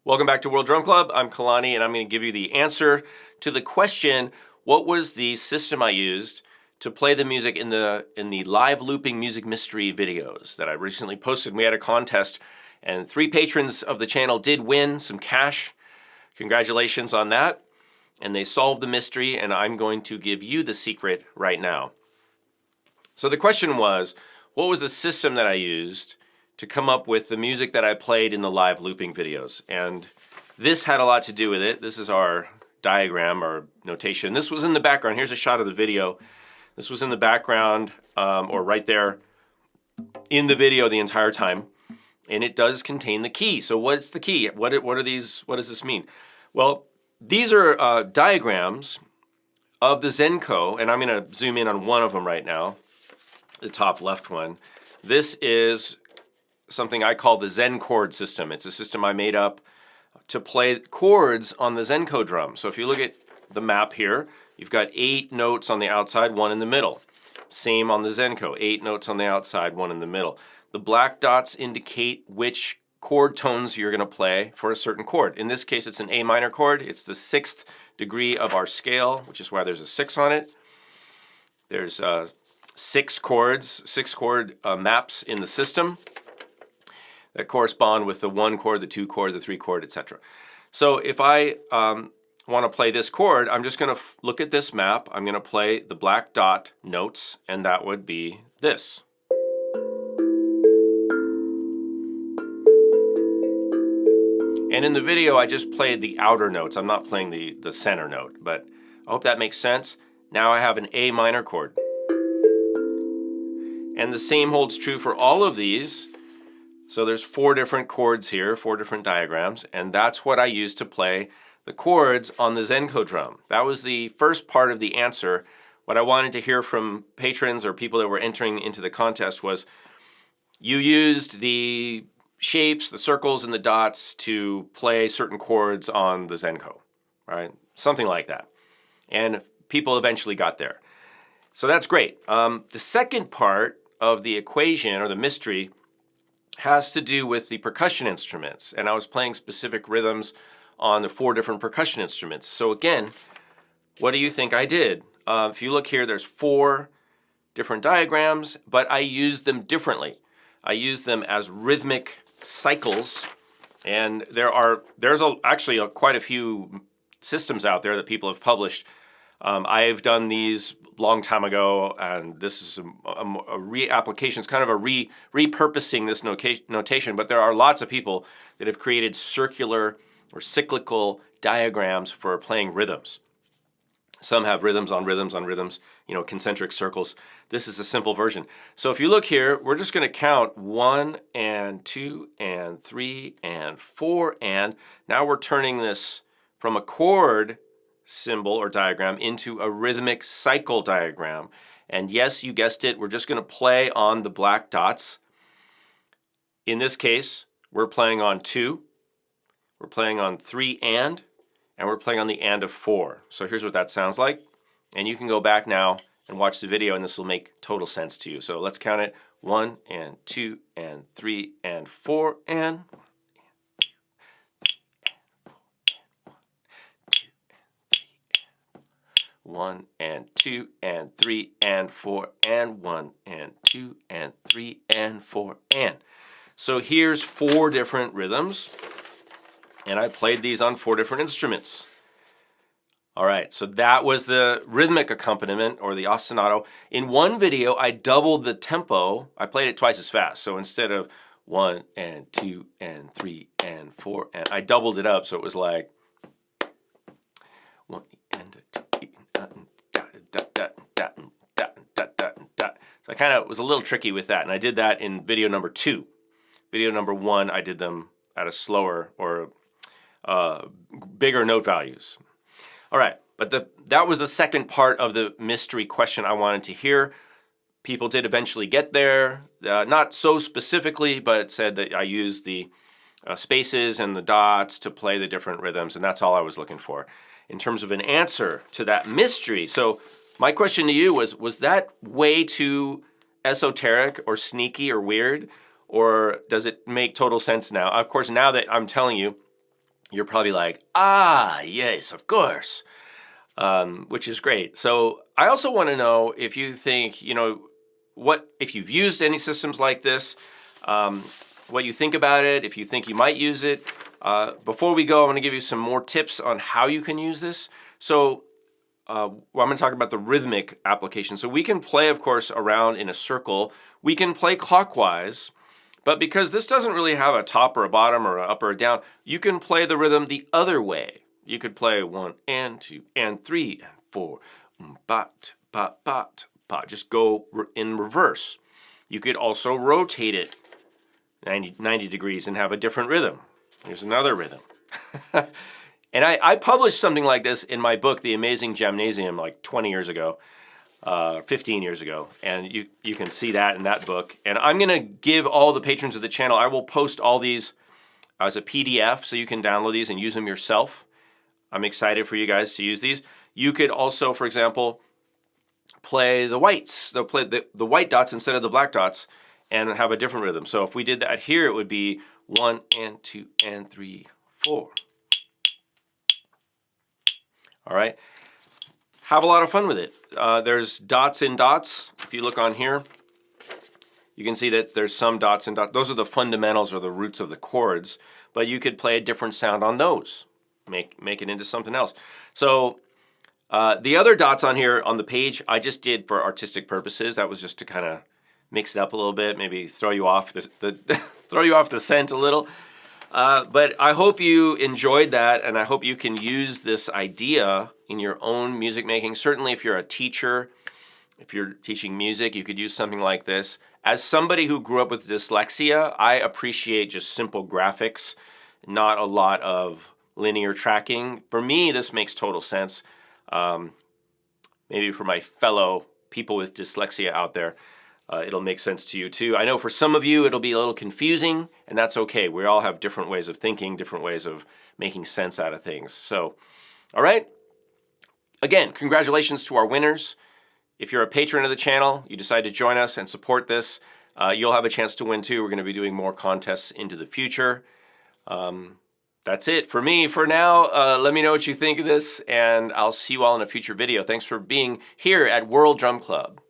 Welcome back to World Drum Club. I'm Kalani, and I'm going to give you the answer to the question, what was the system I used to play the music in the live looping music mystery videos that I recently posted? We had a contest, and 3 patrons of the channel did win some cash. Congratulations on that. And they solved the mystery, and I'm going to give you the secret right now. So the question was, what was the system that I used to come up with the music that I played in the live looping videos? And this had a lot to do with it. This is our diagram or notation. This was in the background. Here's a shot of the video. This was in the background or right there in the video the entire time. And it does contain the key. So what's the key? What are these? What does this mean? Well, these are diagrams of the Zenko, and I'm going to zoom in on one of them right now, the top left one. This is something I call the Zen Chord System. It's a system I made up to play chords on the Zenko drum. So if you look at the map here, you've got 8 notes on the outside, 1 in the middle. Same on the Zenko, 8 notes on the outside, 1 in the middle. The black dots indicate which chord tones you're going to play for a certain chord. In this case, it's an A minor chord. It's the 6th degree of our scale, which is why there's a 6 on it. There's 6 chords, 6 chord maps in the system that correspond with the 1 chord, the 2 chord, the 3 chord, etc. So if I want to play this chord, I'm just going to look at this map. I'm going to play the black dot notes, and that would be this. And in the video, I just played the outer notes. I'm not playing the center note, but I hope that makes sense. Now I have an A minor chord. And the same holds true for all of these. So there's 4 different chords here, 4 different diagrams, and that's what I used to play the chords on the Zenko drum. That was the first part of the answer. What I wanted to hear from patrons or people that were entering into the contest was, you used the shapes, the circles, and the dots to play certain chords on the Zenko, right? Something like that. And people eventually got there. So that's great. The second part of the equation or the mystery has to do with the percussion instruments, and I was playing specific rhythms on the 4 different percussion instruments. So again, what do you think I did? If you look here, there's 4 different diagrams, but I used them differently. I used them as rhythmic cycles, and there's actually quite a few systems out there that people have published. I've done these long time ago, and this is a re-application. It's kind of a repurposing this notation, but there are lots of people that have created circular or cyclical diagrams for playing rhythms. Some have rhythms on rhythms on rhythms, concentric circles. This is a simple version. So if you look here, we're just going to count 1 and 2 and 3 and 4, and now we're turning this from a chord symbol or diagram into a rhythmic cycle diagram. And yes, you guessed it, we're just going to play on the black dots. In this case, we're playing on 2, we're playing on 3 and we're playing on the and of 4. So here's what that sounds like. And you can go back now and watch the video, and this will make total sense to you. So let's count it. 1 and 2 and 3 and 4 and 1 and 2 and 3 and 4 and 1 and 2 and 3 and 4 and. So here's 4 different rhythms, and I played these on 4 different instruments. All right, so that was the rhythmic accompaniment or the ostinato. In one video, I doubled the tempo. I played it twice as fast. So instead of 1 and 2 and 3 and 4 and, I doubled it up, so it was like 1 and 2. So I kind of was a little tricky with that, and I did that in video number 2. Video number 1, I did them at a slower or bigger note values. All right, but that was the second part of the mystery question I wanted to hear. People did eventually get there, not so specifically, but said that I used the spaces and the dots to play the different rhythms, and that's all I was looking for in terms of an answer to that mystery. So my question to you was that way too esoteric or sneaky or weird, or does it make total sense now? Of course, now that I'm telling you, you're probably like, ah, yes, of course, which is great. So I also want to know if you think, if you've used any systems like this, what you think about it, if you think you might use it. Before we go, I'm going to give you some more tips on how you can use this. So I'm going to talk about the rhythmic application. So we can play, of course, around in a circle. We can play clockwise, but because this doesn't really have a top or a bottom or an up or a down, you can play the rhythm the other way. You could play 1 and 2 and 3 and 4. Bat, bat, bat, bat. Just go in reverse. You could also rotate it 90 degrees and have a different rhythm. Here's another rhythm. And I published something like this in my book, The Amazing Jamnasium, like 20 years ago, 15 years ago. And you can see that in that book. And I'm going to give all the patrons of the channel, I will post all these as a PDF so you can download these and use them yourself. I'm excited for you guys to use these. You could also, for example, play the whites. They'll play the white dots instead of the black dots and have a different rhythm. So if we did that here, it would be 1 and 2 and 3, 4. All right. Have a lot of fun with it. There's dots in dots. If you look on here, you can see that there's some dots in dots. Those are the fundamentals or the roots of the chords, but you could play a different sound on those. Make it into something else. So the other dots on here on the page, I just did for artistic purposes. That was just to kind of mix it up a little bit, maybe throw you off throw you off the scent a little. But I hope you enjoyed that, and I hope you can use this idea in your own music making. Certainly if you're a teacher, if you're teaching music, you could use something like this. As somebody who grew up with dyslexia, I appreciate just simple graphics, not a lot of linear tracking. For me, this makes total sense. Maybe for my fellow people with dyslexia out there, it'll make sense to you too. I know for some of you it'll be a little confusing, and that's okay. We all have different ways of thinking, different ways of making sense out of things. So, all right. Again, congratulations to our winners. If you're a patron of the channel, you decide to join us and support this, you'll have a chance to win too. We're going to be doing more contests into the future. That's it for me for now. Let me know what you think of this, and I'll see you all in a future video. Thanks for being here at World Drum Club.